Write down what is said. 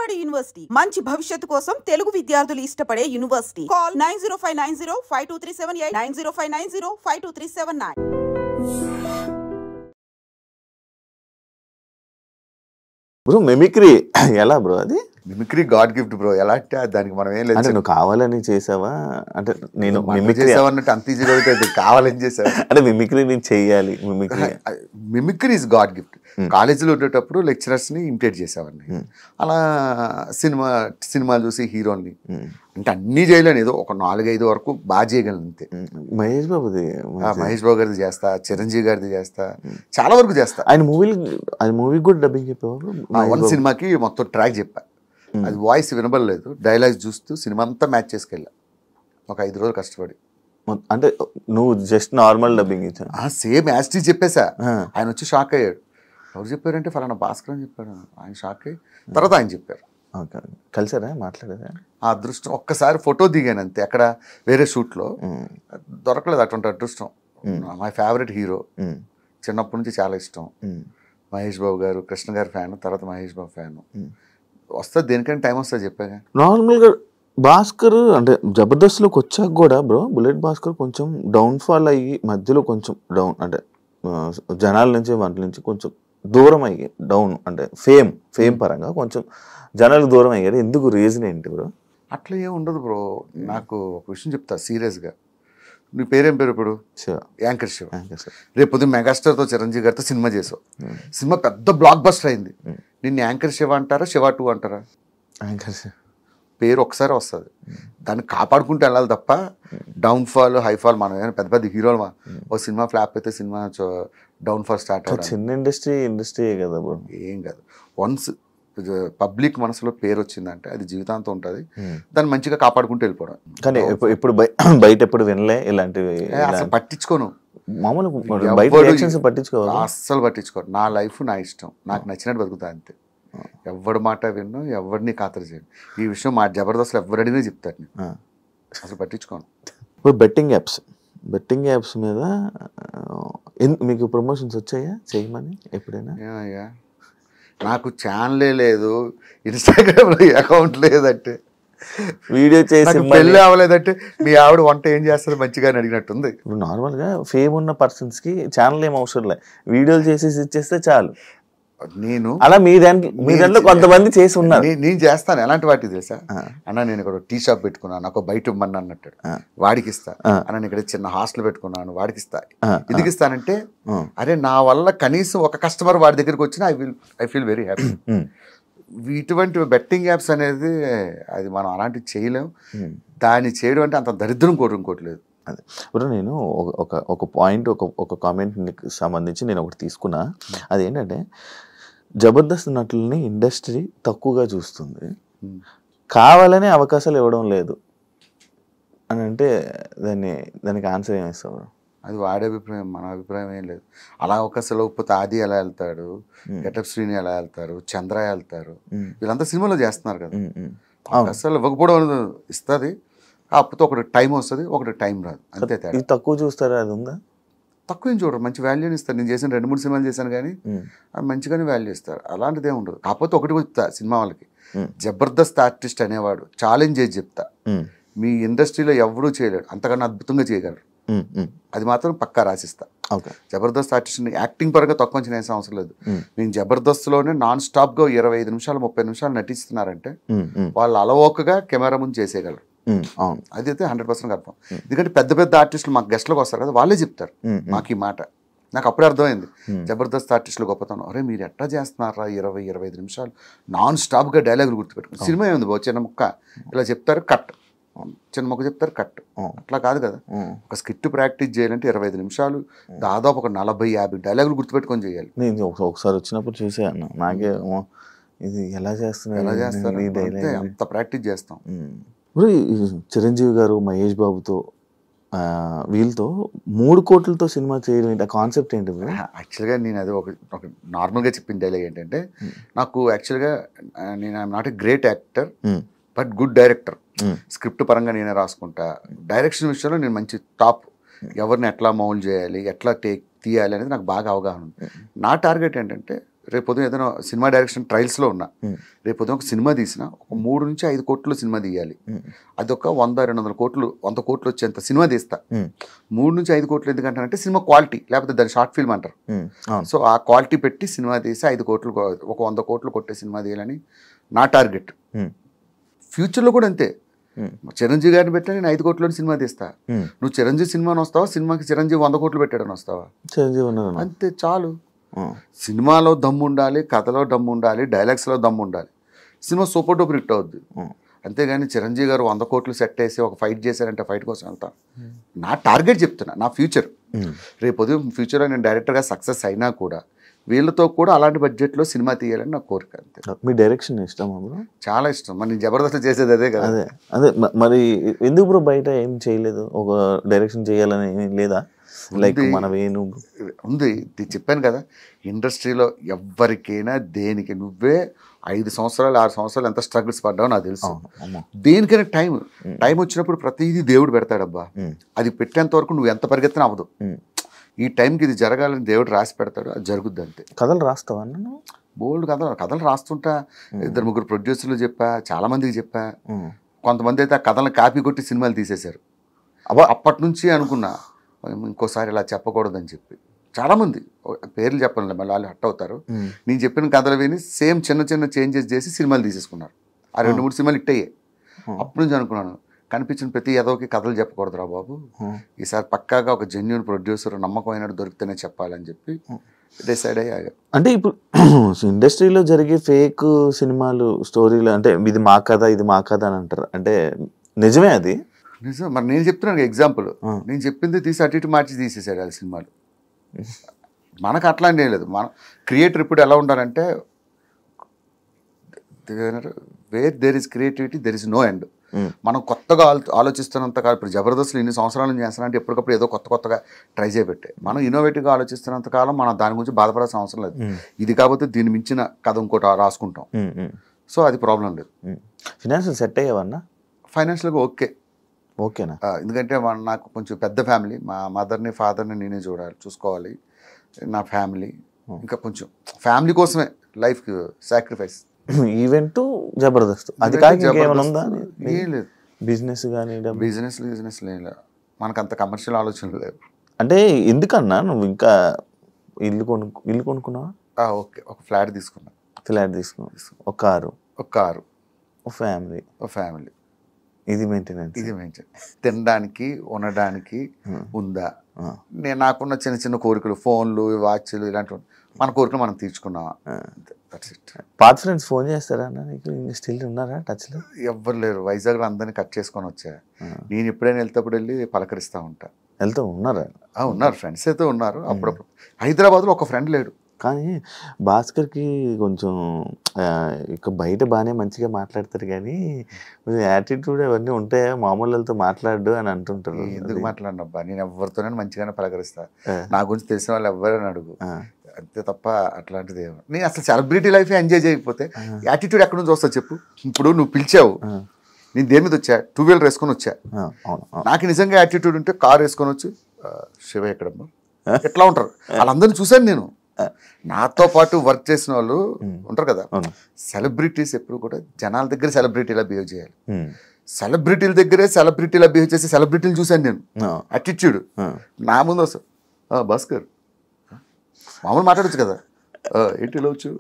Vijayawada university మంచి భవిష్యత్తు కోసం తెలుగు విద్యార్థులు ఇష్టపడే యూనివర్సిటీ. కాల్ 9059052378 9059052379. బ్రో మిమిక్రీ ఎలా బ్రో? అది మిమిక్రీ గాడ్ గిఫ్ట్ బ్రో. ఎలా అంటే దానికి మనం ఏం లేదు. అంటే నువ్వు కావాలని చేసావా? అంటే నేను మిమిక్రీ చేసావన్నట్టు అంత ఈజీగా కావాలని చేసావా? అంటే మిమిక్రీ నేను చెయ్యాలి. Mimicry is God gift. కాలేజీలో ఉండేటప్పుడు లెక్చరర్స్ ని ఇమిటేట్ చేసేవాడిని. అలా సినిమాలు చూసి హీరోని అంటే అన్ని చేయలేను, ఏదో ఒక 4-5 వరకు బాగా చేయగలను అంతే. మహేష్ బాబు గారిది చేస్తా, చిరంజీవి గారిది చేస్తా, చాలా వరకు చేస్తా. ఆయన మూవీ కూడా డబ్బింగ్ చెప్పేవారు. వన్ సినిమాకి మొత్తం ట్రాక్ చెప్పా. అది వాయిస్ వినబడలేదు, డైలాగ్స్ చూస్తూ సినిమా అంతా మ్యాచ్ చేసుకెళ్ళా ఒక 5 రోజులు కష్టపడి. అంటే నువ్వు జస్ట్ నార్మల్ డబ్బింగ్ ఇచ్చా? సేమ్ యాస్టీ చెప్పేసా. ఆయన వచ్చి షాక్ అయ్యాడు. ఎవరు చెప్పారంటే ఫలానా భాస్కర్ అని చెప్పాడు. ఆయన షాక్ అయ్యి తర్వాత ఆయన చెప్పారు. కలిసారా, మాట్లాడారా? ఆ అదృష్టం ఒక్కసారి ఫోటో దిగాను అంతే, అక్కడ వేరే షూట్లో దొరకలేదు అటువంటి అదృష్టం. మై ఫేవరెట్ హీరో, చిన్నప్పటి నుంచి చాలా ఇష్టం. మహేష్ బాబు గారు, కృష్ణ గారి ఫ్యాన్, తర్వాత మహేష్ బాబు ఫ్యాన్. వస్తుంది దేనికైనా టైం వస్తుంది చెప్పాగా. నార్మల్గా భాస్కర్ అంటే జబర్దస్త్లోకి వచ్చాక కూడా బ్రో బుల్లెట్ భాస్కర్ కొంచెం డౌన్ఫాల్ అయ్యి మధ్యలో కొంచెం డౌన్ అంటే జనాల నుంచి వాటి నుంచి కొంచెం దూరం అయ్యి డౌన్ అంటే ఫేమ్ పరంగా కొంచెం జనాలకు దూరం అయ్యారు. ఎందుకు, రీజన్ ఏంటి బ్రో? అట్లా ఏం ఉండదు బ్రో. నాకు ఒక విషయం చెప్తా సీరియస్గా. నీ పేరేం పేరు ఇప్పుడు? యాంకర్ శివ. రేపు పొద్దున్న మెగాస్టార్తో చిరంజీవి గారితో సినిమా చేసావు. సినిమా పెద్ద బ్లాక్ బస్టర్ అయింది. నిన్ను యాంకర్ శివ అంటారా, శివ 2 అంటారా? యాంకర్ శివ పేరు ఒకసారి వస్తుంది, దాన్ని కాపాడుకుంటూ వెళ్ళాలి తప్ప డౌన్ఫాల్ హైఫాల్ మనం ఏమైనా పెద్ద పెద్ద హీరోలు ఓ సినిమా ఫ్లాప్ అయితే సినిమా డౌన్ఫాల్ స్టార్ట్ అవుతుంది. చిన్న ఇండస్ట్రీ కదా బ్రో. ఏం కాదు, వన్స్ పబ్లిక్ మనసులో పేరు వచ్చిందంటే అది జీవితాంతం ఉంటుంది. దాన్ని మంచిగా కాపాడుకుంటూ వెళ్ళిపోవడం. కానీ ఇప్పుడు బయట ఎప్పుడు వినలే ఇలాంటివి. అసలు పట్టించుకోను, మామూలు పట్టించుకోవాలి, అస్సలు పట్టించుకోను. నా లైఫ్ నా ఇష్టం, నాకు నచ్చినట్టు బతుకుతా అంతే. ఎవరి మాట విన్ను, ఎవరిని ఖాతరు చేయను. ఈ విషయం మా జబర్దస్త్లో ఎవరడినే చెప్తారు, నేను అసలు పట్టించుకోను. ఇప్పుడు బెట్టింగ్ యాప్స్ మీద మీకు ప్రమోషన్స్ వచ్చాయా చేయమని ఎప్పుడైనా? నాకు ఛానలే లేదు, ఇన్స్టాగ్రామ్లో అకౌంట్ లేదంటే, వీడియో చేసి పెళ్ళి అవ్వలేదంటే మీ ఆవిడ వంట ఏం చేస్తుంది మంచిగా అని అడిగినట్టుంది. ఇప్పుడు నార్మల్గా ఫేమ్ ఉన్న పర్సన్స్కి ఛానల్ ఏం అవసరం లేదు, వీడియోలు చేసేసి ఇచ్చేస్తే చాలు. నేను అలా మీ దాంట్లో కొంతమంది చేసి ఉన్నారు. నేను చేస్తాను. ఎలాంటి వాటికి తెలుసా అన్న, నేను ఇక్కడ టీ షాప్ పెట్టుకున్నాను, నాకు బయట ఇవ్వమని అన్నట్టు వాడికి ఇస్తా. అన్న నేను ఇక్కడ చిన్న హాస్టల్ పెట్టుకున్నాను, వాడికి ఇస్తా. ఎందుకు ఇస్తానంటే, అరే నా వల్ల కనీసం ఒక కస్టమర్ వాడి దగ్గరికి వచ్చినా ఐ ఫీల్ వెరీ హ్యాపీ. ఇటువంటి బెట్టింగ్ యాప్స్ అనేది అది మనం అలాంటివి చేయలేం. దాన్ని చేయడం అంటే అంత దరిద్రం కోరుకోవట్లేదు. అదే ఇప్పుడు నేను ఒక పాయింట్ ఒక కామెంట్కి సంబంధించి నేను ఒకటి తీసుకున్నా. అదేంటంటే జబర్దస్త్ నటులని ఇండస్ట్రీ తక్కువగా చూస్తుంది, కావాలనే అవకాశాలు ఇవ్వడం లేదు అని అంటే దానికి ఆన్సర్ ఏమిస్తావు? అది వాడి అభిప్రాయం, మన అభిప్రాయం ఏం లేదు. అలా అవకాశాలు ఇవ్వకపోతే ఆది ఎలా వెళ్తాడు, గెటప్ శ్రీని ఎలా వెళ్తారు, చంద్ర వెళ్తారు, వీళ్ళంతా సినిమాలో చేస్తున్నారు కదా. అవకాశాలు ఇవ్వకపోవడం ఇస్తుంది, కాకపోతే ఒకటి టైం వస్తుంది, ఒకటి టైం రాదు, అంతే తేడా. ఇది తక్కువ చూస్తారా? అది ఉందా? తక్కువ ఏం చూడరు, మంచి వాల్యూని ఇస్తారు. నేను చేసిన 2-3 సినిమాలు చేశాను కానీ మంచిగానే వాల్యూ ఇస్తారు. అలాంటిది ఏమి ఉండదు. కాకపోతే ఒకటి చెప్తా సినిమా వాళ్ళకి, జబర్దస్త్ ఆర్టిస్ట్ అనేవాడు ఛాలెంజ్ చేసి చెప్తా, మీ ఇండస్ట్రీలో ఎవరూ చేయలేడు, అంతకన్నా అద్భుతంగా చేయగలరు. అది మాత్రం పక్కా రాసిస్తా. జబర్దస్త్ ఆర్టిస్ట్ని యాక్టింగ్ పరంగా తక్కువ అంచనా వేసే అవసరం లేదు. మేము జబర్దస్త్లోనే నాన్ స్టాప్గా 25 నిమిషాలు 30 నిమిషాలు నటిస్తున్నారంటే వాళ్ళు అలవోకగా కెమెరా ముందు చేసేయగలరు. అది అయితే 100% కన్ఫర్మ్. ఎందుకంటే పెద్ద పెద్ద ఆర్టిస్టులు మాకు గెస్ట్లకు వస్తారు కదా, వాళ్ళే చెప్తారు మాకు ఈ మాట. నాకు అప్పుడే అర్థమైంది జబర్దస్త్ ఆర్టిస్టులు గొప్పతనం. అరే మీరు ఎట్లా చేస్తున్నారా 20-25 నిమిషాలు నాన్ స్టాప్గా డైలాగులు గుర్తుపెట్టుకుని. సినిమా ఏముంది బాబు, చిన్న ముక్క ఇలా చెప్తారు కట్, చిన్న మొక్క చెప్తారు కట్, అట్లా కాదు కదా. ఒక స్కిట్ ప్రాక్టీస్ చేయాలంటే 25 నిమిషాలు దాదాపు ఒక 40-50 డైలాగులు గుర్తుపెట్టుకొని చేయాలి. నేను ఒకసారి వచ్చినప్పుడు చూసాను, నాకే ఇది ఎలా చేస్తారు అంత ప్రాక్టీస్ చేస్తాం. చిరంజీవి గారు మహేష్ బాబుతో వీళ్ళతో 3 కోట్లతో సినిమా చేయడం ఏంటి, ఆ కాన్సెప్ట్ ఏంటి? యాక్చువల్గా నేను అది ఒక నార్మల్గా చెప్పిన డైలాగ్ ఏంటంటే, నాకు యాక్చువల్గా నేను I'm not a great actor but good director. Script పరంగా నేనే రాసుకుంటా, డైరెక్షన్ విషయంలో నేను మంచి టాప్. ఎవరిని ఎట్లా మౌల్డ్ చేయాలి, ఎట్లా తీయాలి అనేది నాకు బాగా అవగాహన ఉంది. నా టార్గెట్ ఏంటంటే రేపు పొద్దున ఏదైనా సినిమా డైరెక్షన్ ట్రయల్స్లో ఉన్నా, రేపు పొద్దున ఒక సినిమా తీసినా ఒక 3 నుంచి 5 కోట్లు సినిమా తీయాలి. అదొక 100-200 కోట్లు 100 కోట్లు వచ్చేంత సినిమా తీస్తా. 3 నుంచి 5 కోట్లు ఎందుకంటానంటే సినిమా క్వాలిటీ, లేకపోతే దాన్ని షార్ట్ ఫిల్మ్ అంటారు. సో ఆ క్వాలిటీ పెట్టి సినిమా తీసి 5 కోట్లు ఒక 100 కోట్లు కొట్టే సినిమా తీయాలని నా టార్గెట్. ఫ్యూచర్లో కూడా అంతే. చిరంజీవి గారిని పెట్టా నేను 5 కోట్ల సినిమా తీస్తా. నువ్వు చిరంజీవి సినిమాని వస్తావా, సినిమాకి చిరంజీవి 100 కోట్లు పెట్టాడని వస్తావా? అంతే చాలు. సినిమాలో దమ్ము ఉండాలి, కథలో దమ్ము ఉండాలి, డైలాగ్స్లో దమ్ము ఉండాలి. సినిమా సూపర్ డూపర్ హిట్ అవుద్ది. అంతేగాని చిరంజీవి గారు 100 కోట్లు సెట్ వేసి ఒక ఫైట్ చేశారంటే ఫైట్ కోసం వెళ్తాను. నా టార్గెట్ చెప్తున్నా, నా ఫ్యూచర్. రేపు ఉదయం ఫ్యూచర్లో నేను డైరెక్టర్గా సక్సెస్ అయినా కూడా వీళ్ళతో కూడా అలాంటి బడ్జెట్లో సినిమా తీయాలని నా కోరిక. అంతే. మీ డైరెక్షన్ ఇష్టం బ్రో? చాలా ఇష్టం. మరి నేను జబర్దస్త్ చేసేది అదే కదా. అదే మరి ఎందుకు బ్రో బయట ఏం చేయలేదు? ఒక డైరెక్షన్ చేయాలని లేదా? లైక్ మన వేణు ఉంది, చెప్పాను కదా, ఇండస్ట్రీలో ఎవరికైనా దేనికి నువ్వే 5 సంవత్సరాలు 6 సంవత్సరాలు ఎంత స్ట్రగుల్స్ పడ్డావో నాకు తెలుసు. దేనికైనా టైం వచ్చినప్పుడు ప్రతిదీ దేవుడు పెడతాడబ్బా. అది పెట్టేంత వరకు నువ్వు ఎంత పరిగెత్తినా అవ్వదు. ఈ టైంకి ఇది జరగాలని దేవుడు రాసి పెడతాడు, అది జరుగుద్ది అంతే. కథలు రాస్తావా? బోల్డ్ కథలు రాస్తుంటా. 2-3 ప్రొడ్యూసర్లు చెప్పా, చాలా మందికి చెప్పా. కొంతమంది అయితే ఆ కథలను కాపీ కొట్టి సినిమాలు తీసేశారు. అప్పటి నుంచి అనుకున్నా ఇంకోసారి ఇలా చెప్పకూడదని చెప్పి. చాలామంది పేర్లు చెప్పాలి, మళ్ళీ వాళ్ళు హట్ అవుతారు. నేను చెప్పిన కథలు విని సేమ్ చిన్న చిన్న చేంజెస్ చేసి సినిమాలు తీసేసుకున్నారు. ఆ 2-3 సినిమాలు హిట్ అయ్యాయి. అప్పటి నుంచి అనుకున్నాను, కనిపించిన ప్రతి ఏదోకి కథలు చెప్పకూడదురా బాబు, ఈసారి పక్కాగా ఒక జెన్యూన్ ప్రొడ్యూసర్ నమ్మకమైనట్టు దొరికితేనే చెప్పాలని చెప్పి డిసైడ్ అయ్యాగా. అంటే ఇప్పుడు ఇండస్ట్రీలో జరిగే ఫేక్ సినిమాలు స్టోరీలు అంటే ఇది మా కథ ఇది మా కథ అని అంటారు, అంటే నిజమే అది? నిజం. మరి నేను చెప్తున్నాను ఎగ్జాంపుల్, నేను చెప్పింది తీసి అటు ఇటు మార్చి తీసేసాడు ఆ సినిమాలు. మనకు అట్లా ఏం లేదు. మన క్రియేటర్ ఇప్పుడు ఎలా ఉండాలంటే where there is creativity there is no end. మనం కొత్తగా ఆలోచిస్తున్నంత కాలం, ఇప్పుడు జబర్దస్త్లు ఇన్ని సంవత్సరాలు చేస్తానంటే ఎప్పటికప్పుడు ఏదో కొత్తగా ట్రై చేయబెట్టే. మనం ఇన్నోవేటివ్గా ఆలోచిస్తున్నంత కాలం మనం దాని గురించి బాధపడాల్సిన అవసరం లేదు. ఇది కాకపోతే దీన్ని మించిన కథ ఇంకోటి రాసుకుంటాం. సో అది ప్రాబ్లం లేదు. ఫైనాన్షియల్ సెట్ అయ్యేవన్నా? ఫైనాన్షియల్గా ఓకేనా? ఎందుకంటే నాకు కొంచెం పెద్ద ఫ్యామిలీ, మా మదర్ని ఫాదర్ని నేనే చూసుకోవాలి, నా ఫ్యామిలీ. ఇంకా కొంచెం ఫ్యామిలీ కోసమే లైఫ్ సాక్రిఫైస్. ఈవెంట్ జబర్దస్త్ అది కాక ఏమైనా ఉందా? ఏం లేదు. బిజినెస్ కానీ బిజినెస్ లేదు, మనకు అంత కమర్షియల్ ఆలోచనలు లేవు. అంటే ఎందుకన్నా నువ్వు ఇంకా ఇల్లు కొనుక్కున్నావా? ఓకే, ఒక ఫ్లాట్ తీసుకున్నా. ఒక కారు, ఒక ఫ్యామిలీ. ఇది మెయింటెనెన్స్. తినడానికి ఉండడానికి ఉందా? నాకున్న చిన్న చిన్న కోరికలు, ఫోన్లు, వాచ్లు, ఇలాంటివి మన కోరికలు మనం తీర్చుకున్నావా? పాత ఫ్రెండ్స్ ఫోన్ చేస్తారా నీకు? స్టిల్ ఉన్నారా టచ్లో? ఎవ్వరు లేరు. వైజాగ్లో అందరినీ కట్ చేసుకొని వచ్చా. నేను ఎప్పుడైనా వెళ్తేప్పుడు వెళ్ళి పలకరిస్తూ ఉంటా. ఉన్నారా? ఉన్నారు, ఫ్రెండ్స్ అయితే ఉన్నారు. అప్పుడప్పుడు హైదరాబాద్లో ఒక ఫ్రెండ్ లేడు. కానీ భాస్కర్కి కొంచెం ఇక బయట బాగానే మంచిగా మాట్లాడతారు కానీ యాటిట్యూడ్ అవన్నీ ఉంటాయా? మామూలు వాళ్ళతో మాట్లాడు అని అంటుంటారు. ఎందుకు మాట్లాడినబ్బా, నేను ఎవరితోనే మంచిగానే పలకరిస్తా. నా గురించి తెలిసిన వాళ్ళు ఎవరైనా అడుగు, అంతే తప్ప అట్లాంటిది ఏమో. నేను అసలు సెలబ్రిటీ లైఫ్ ఎంజాయ్ చేయకపోతే యాటిట్యూడ్ ఎక్కడి నుంచి వస్తా చెప్పు? ఇప్పుడు నువ్వు పిలిచావు, నేను దేని మీద వచ్చా? 2 వీలర్ వేసుకొని వచ్చా. నాకు నిజంగా యాటిట్యూడ్ ఉంటే కార్ వేసుకొని వచ్చి శివ ఎక్కడమ్మా ఎట్లా ఉంటారు వాళ్ళందరినీ చూశాను నేను. నాతో పాటు వర్క్ చేసిన వాళ్ళు ఉంటారు కదా, సెలబ్రిటీస్ ఎప్పుడు కూడా జనాల దగ్గర సెలబ్రిటీలా బిహేవ్ చేయాలి. సెలబ్రిటీల దగ్గరే సెలబ్రిటీలా బిహేవ్ చేసే సెలబ్రిటీలు చూశాను నేను. యాటిట్యూడ్ నా ముందు వస్తా, భాస్కర్ మామూలు మాట్లాడచ్చు కదా, ఏంటి ఇలా వచ్చు